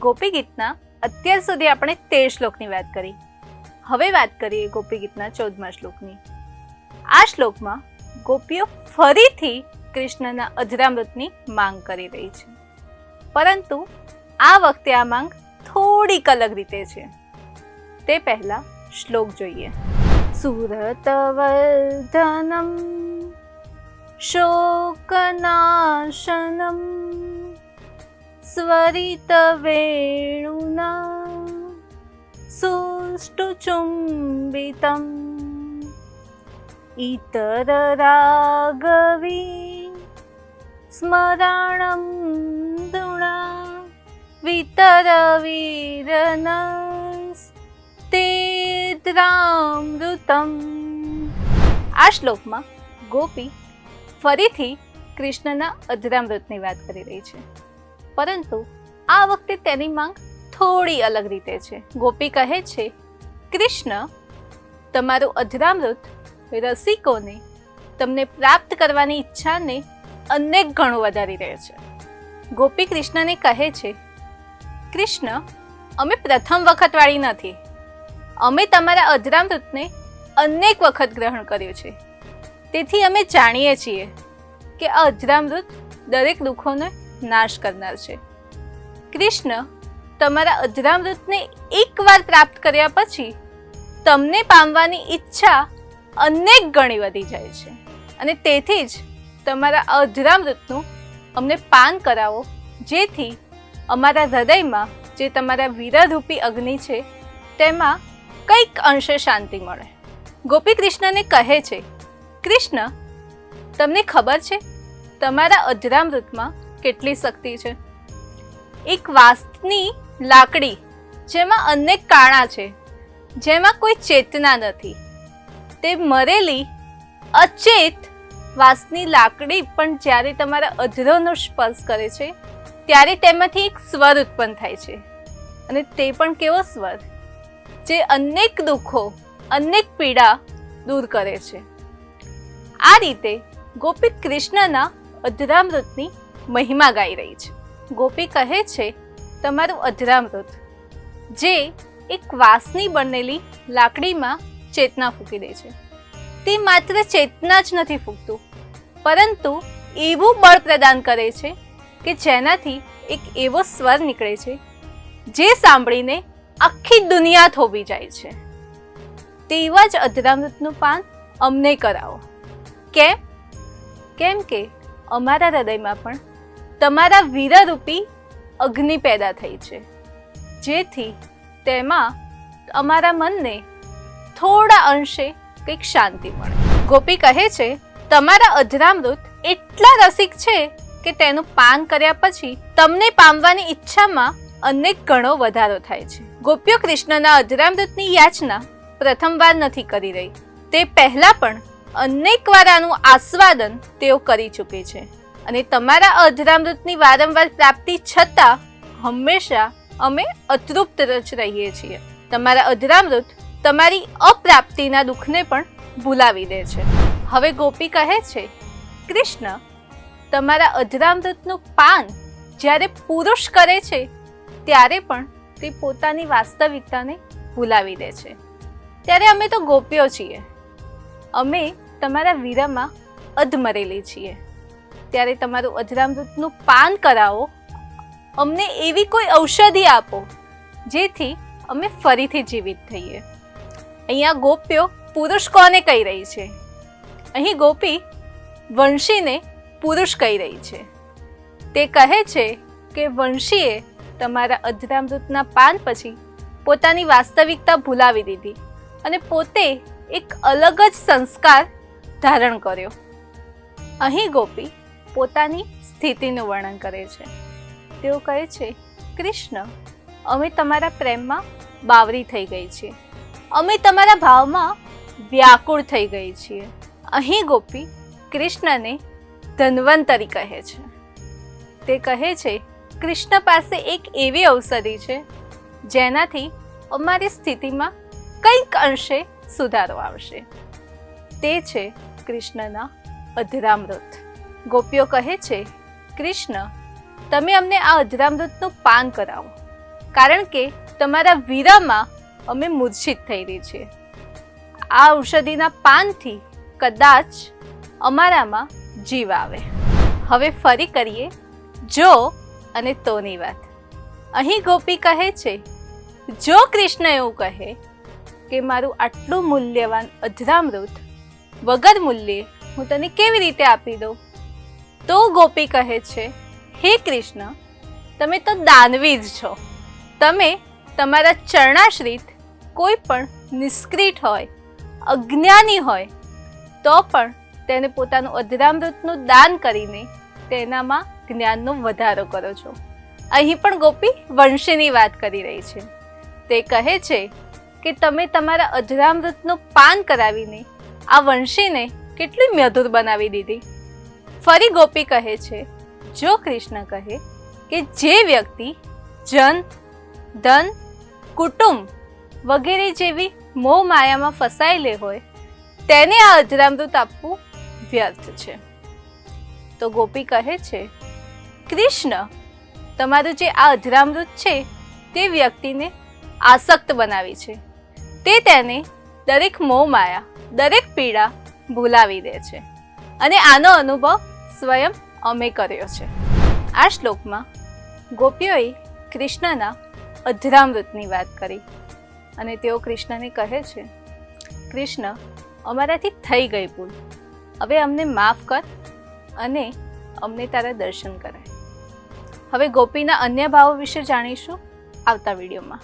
ગોપી ગીતના અત્યાર સુધી આપણે 13 શ્લોકની વાત કરી. હવે વાત કરીએ ગોપી ગીતના 14મા શ્લોકની. આ શ્લોકમાં ગોપીઓ ફરીથી કૃષ્ણના અજરામૃતની માંગ કરી રહી છે, પરંતુ આ વખતે આ માંગ થોડીક અલગ રીતે છે. તે પહેલા શ્લોક જોઈએ. સુરતવર્ધનમ શોકનાશનમ સ્વરિતવેણુના સુષ્ટુચુંબિતમ ઇતર રાગવી સ્મરાણમ દુણા વિતર વીરનસ તેદ્રામૃતમ. આ શ્લોકમાં ગોપી ફરીથી કૃષ્ણના અજરામૃતની વાત કરી રહી છે, પરંતુ આ વખતે તેની માંગ થોડી અલગ રીતે છે. ગોપી કહે છે, કૃષ્ણ, તમારું અજરામૃત રસિકોને તમને પ્રાપ્ત કરવાની ઈચ્છાને અનેક ગણું વધારી રહે છે. ગોપી કૃષ્ણને કહે છે, કૃષ્ણ, અમે પ્રથમ વખત વાળી નથી. અમે તમારા અજરામૃતને અનેક વખત ગ્રહણ કર્યું છે. તેથી અમે જાણીએ છીએ કે આ અજરામૃત દરેક દુઃખોને નાશ કરનાર છે. કૃષ્ણ, તમારા અજરામૃતને એકવાર પ્રાપ્ત કર્યા પછી તમને પામવાની ઈચ્છા અનેક ગણી વધી જાય છે, અને તેથી જ તમારા અજરામૃતનું અમને પાન કરાવો, જેથી અમારા હૃદયમાં જે તમારા વીરરૂપી અગ્નિ છે તેમાં કંઈક અંશે શાંતિ મળે. ગોપી કૃષ્ણને કહે છે, કૃષ્ણ, તમને ખબર છે તમારા અજરામૃતમાં કેટલી શક્તિ છે? એક વાંસની લાકડી જેમાં અનેક કાણા છે, જેમાં કોઈ ચેતના નથી, તે મરેલી અચેત વાંસની લાકડી પણ જ્યારે તમારા અધરોનો સ્પર્શ કરે છે ત્યારે તેમાંથી એક સ્વર ઉત્પન્ન થાય છે, અને તે પણ કેવો સ્વર જે અનેક દુઃખો, અનેક પીડા દૂર કરે છે. આ રીતે ગોપી કૃષ્ણના અજરામૃતની મહિમા ગાઈ રહી છે. ગોપી કહે છે, તમારું અજરામૃત જે એક વાંસની બનેલી લાકડીમાં ચેતના ફૂંકી દે છે, તે માત્ર ચેતના જ નથી ફૂંકતું, પરંતુ એવું બળ પ્રદાન કરે છે કે જેનાથી એક એવો સ્વર નીકળે છે જે સાંભળીને આખી દુનિયા થોભી જાય છે. તેવા જ અજરામૃતનું પાન અમને કરાવો. કેમ કે અમારા હૃદયમાં પણ તમારા વીરરૂપી અગ્નિ પેદા થઈ છે, જેથી તેમાં અમારા મનને થોડા અંશે કંઈક શાંતિ મળે. ગોપી કહે છે, તમારા અજરામૃત એટલા રસિક છે કે તેનું પાન કર્યા પછી તમને પામવાની ઈચ્છામાં અનેક ગણો વધારો થાય છે. ગોપીઓ કૃષ્ણના અજરામૃતની યાચના પ્રથમવાર નથી કરી રહી. તે પહેલા પણ અનેક વાર આનું આસ્વાદન તેઓ કરી ચૂકે છે, અને તમારા અજરામૃતની વારંવાર પ્રાપ્તિ છતાં હંમેશા અમે અતૃપ્ત જ રહીએ છીએ. તમારા અજરામૃત તમારી અપ્રાપ્તિના દુઃખને પણ ભૂલાવી દે છે. હવે ગોપી કહે છે, કૃષ્ણ, તમારા અજરામૃતનું પાન જ્યારે પુરુષ કરે છે ત્યારે પણ તે પોતાની વાસ્તવિકતાને ભૂલાવી દે છે. ત્યારે અમે તો ગોપીઓ છીએ, અમે તમારા વીરમાં અધમરેલી છીએ. ત્યારે તમારું અજરામૃતનું પાન કરાવો, અમને એવી કોઈ ઔષધિ આપો જેથી અમે ફરીથી જીવિત થઈએ. અહીંયા ગોપીઓ પુરુષ કોને કહી રહી છે? અહીં ગોપી વંશીને પુરુષ કહી રહી છે. તે કહે છે કે વંશીએ તમારા અજરામૃતના પાન પછી પોતાની વાસ્તવિકતા ભૂલાવી દીધી અને પોતે એક અલગ જ સંસ્કાર ધારણ કર્યો. અહીં ગોપી પોતાની સ્થિતિનું વર્ણન કરે છે. તેઓ કહે છે, કૃષ્ણ, અમે તમારા પ્રેમમાં બાવરી થઈ ગઈ છીએ, અમે તમારા ભાવમાં વ્યાકુળ થઈ ગઈ છીએ. અહીં ગોપી કૃષ્ણને ધન્વંતરી કહે છે. તે કહે છે, કૃષ્ણ પાસે એક એવી ઔષધિ છે જેનાથી અમારી સ્થિતિમાં કંઈક અંશે સુધારો આવશે. તે છે કૃષ્ણના અજરામૃત. ગોપીઓ કહે છે, કૃષ્ણ, તમે અમને આ અજરામૃતનું પાન કરાવો, કારણ કે તમારા વીરામાં અમે મૂર્છિત થઈ રહી છીએ. આ ઔષધિના પાનથી કદાચ અમારામાં જીવ આવે. હવે ફરી કરીએ જો અને તોની વાત. અહીં ગોપી કહે છે, જો કૃષ્ણ એવું કહે કે મારું આટલું મૂલ્યવાન અધરામૃત વગર મૂલ્યે હું તને કેવી રીતે આપી દઉં, તો ગોપી કહે છે, હે કૃષ્ણ, તમે તો દાનવીર છો. તમે તમારા ચરણાશ્રિત કોઈ પણ નિષ્ક્રિય હોય, અજ્ઞાની હોય તો પણ તેને પોતાનું અધરામૃતનું દાન કરીને તેનામાં જ્ઞાનનો વધારો કરો છો. અહીં પણ ગોપી વંશીની વાત કરી રહી છે. તે કહે છે કે તમે તમારા અધરામૃતનું પાન કરાવીને આ વંશીને કેટલી મધુર બનાવી દીધી. ફરી ગોપી કહે છે, જો કૃષ્ણ કહે કે જે વ્યક્તિ જન, ધન, કુટુંબ વગેરે જેવી મોહ માયામાં ફસાયેલી હોય તેને આ અધરામૃત આપવું વ્યર્થ છે. તો ગોપી કહે છે, કૃષ્ણ, તમારું જે આ અધરામૃત છે તે વ્યક્તિને આસક્ત બનાવી છે. તે તેને દરેક મોહ માયા, દરેક પીડા ભૂલાવી દે છે. અને આનો અનુભવ સ્વયં અમે કર્યો છે. આ શ્લોકમાં ગોપીઓએ કૃષ્ણના અધરામૃતની વાત કરી અને તેઓ કૃષ્ણને કહે છે, કૃષ્ણ, અમારાથી થઈ ગઈ ભૂલ, હવે અમને માફ કર અને અમને તારા દર્શન કરાય. હવે ગોપીના અન્ય ભાવો વિશે જાણીશું આવતા વિડીયોમાં.